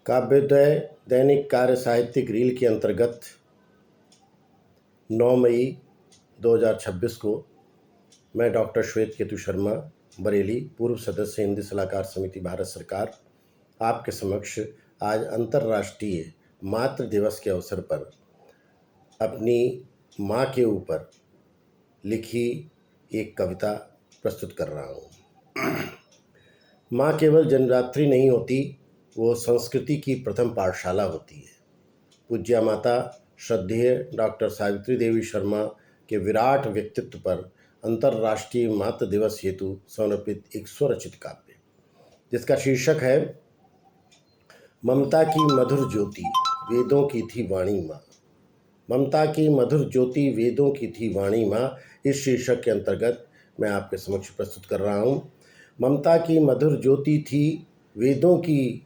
काव्योदय दैनिक कार्य साहित्यिक रील के अंतर्गत 9 मई 2026 को मैं डॉक्टर श्वेत केतु शर्मा बरेली, पूर्व सदस्य हिंदी सलाहकार समिति, भारत सरकार, आपके समक्ष आज अंतर्राष्ट्रीय मातृ दिवस के अवसर पर अपनी माँ के ऊपर लिखी एक कविता प्रस्तुत कर रहा हूँ। माँ केवल जन्मदात्री नहीं होती, वो संस्कृति की प्रथम पाठशाला होती है। पूज्य माता श्रद्धेय डॉक्टर सावित्री देवी शर्मा के विराट व्यक्तित्व पर अंतर्राष्ट्रीय मातृ दिवस हेतु समर्पित एक स्वरचित काव्य, जिसका शीर्षक है ममता की मधुर ज्योति वेदों की थी वाणी माँ। ममता की मधुर ज्योति वेदों की थी वाणी माँ, इस शीर्षक के अंतर्गत मैं आपके समक्ष प्रस्तुत कर रहा हूँ। ममता की मधुर ज्योति थी वेदों की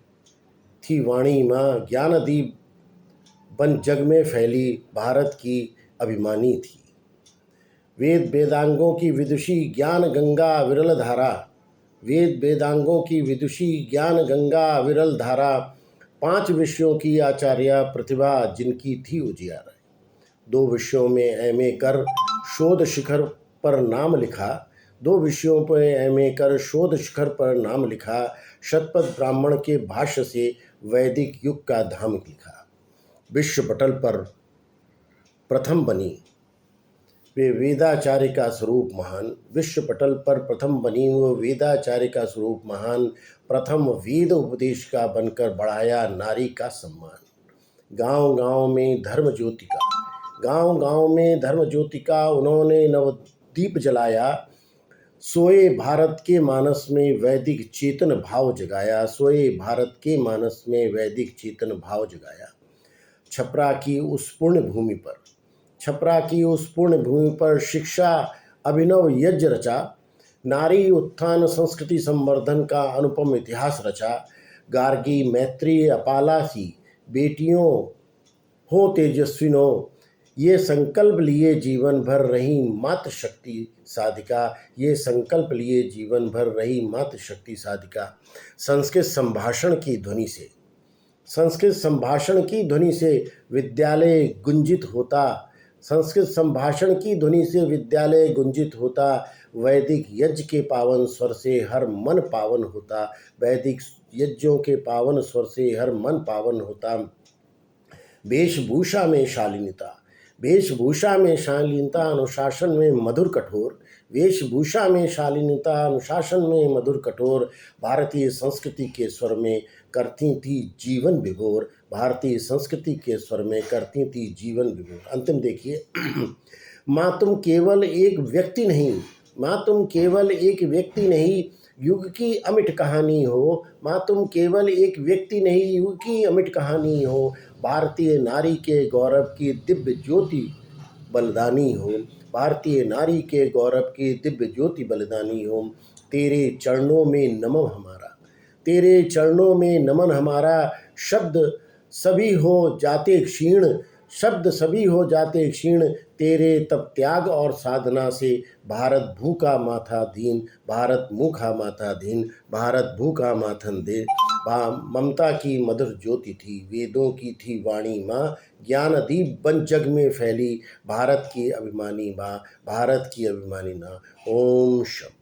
थी वाणी माँ, ज्ञान दीप बन जग में फैली भारत की अभिमानी थी। वेद वेदांगों की विदुषी ज्ञान गंगा विरल धारा, वेद वेदांगों की विदुषी ज्ञान गंगा विरल धारा, 5 विषयों की आचार्य प्रतिभा जिनकी थी उजियारा। 2 विषयों में एमए कर शोध शिखर पर नाम लिखा, 2 विषयों पर एमए कर शोध शिखर पर नाम लिखा, शतपथ ब्राह्मण के भाष्य से वैदिक युग का धाम लिखा। विश्व पटल पर प्रथम बनी वे वेदाचार्य का स्वरूप महान, विश्व पटल पर प्रथम बनी वो वेदाचार्य का स्वरूप महान, प्रथम वेद उपदेश का बनकर बढ़ाया नारी का सम्मान। गांव गांव में धर्म ज्योति का, गांव गांव में धर्म ज्योति का उन्होंने नवदीप जलाया, सोए भारत के मानस में वैदिक चेतन भाव जगाया, सोए भारत के मानस में वैदिक चेतन भाव जगाया। छपरा की उस पुण्य भूमि पर, छपरा की उस पुण्य भूमि पर शिक्षा अभिनव यज्ञ रचा, नारी उत्थान संस्कृति संवर्धन का अनुपम इतिहास रचा। गार्गी मैत्री अपाला सी बेटियों हो तेजस्विनों, ये संकल्प लिए जीवन भर रही मातृशक्ति साधिका, ये संकल्प लिए जीवन भर रही मातृशक्ति साधिका। संस्कृत संभाषण की ध्वनि से, संस्कृत संभाषण की ध्वनि से विद्यालय गुंजित होता, संस्कृत संभाषण की ध्वनि से विद्यालय गुंजित होता, वैदिक यज्ञ के पावन स्वर से हर मन पावन होता, वैदिक यज्ञों के पावन स्वर से हर मन पावन होता। वेशभूषा में शालीनता, वेशभूषा में शालीनता अनुशासन में मधुर कठोर, वेशभूषा में शालीनता अनुशासन में मधुर कठोर, भारतीय संस्कृति के स्वर में करती थी जीवन विभोर, भारतीय संस्कृति के स्वर में करती थी जीवन विभोर। अंतिम देखिए, माँ तुम केवल एक व्यक्ति नहीं, माँ तुम केवल एक व्यक्ति नहीं, युग की अमिट कहानी हो, माँ तुम केवल एक व्यक्ति नहीं, युग की अमिट कहानी हो, भारतीय नारी के गौरव की दिव्य ज्योति बलिदानी हो, भारतीय नारी के गौरव की दिव्य ज्योति बलिदानी हो। तेरे चरणों में नमन हमारा, तेरे चरणों में नमन हमारा, शब्द सभी हो जाते क्षीण, शब्द सभी हो जाते क्षीण, तेरे तप त्याग और साधना से भारत भूखा माथा दीन, भारत भूखा माथा दीन, भारत भूखा माथन दे। ममता की मधुर ज्योति थी वेदों की थी वाणी माँ, ज्ञान दीप बन जग में फैली भारत की अभिमानी माँ, भारत की अभिमानी माँ। ओम शम।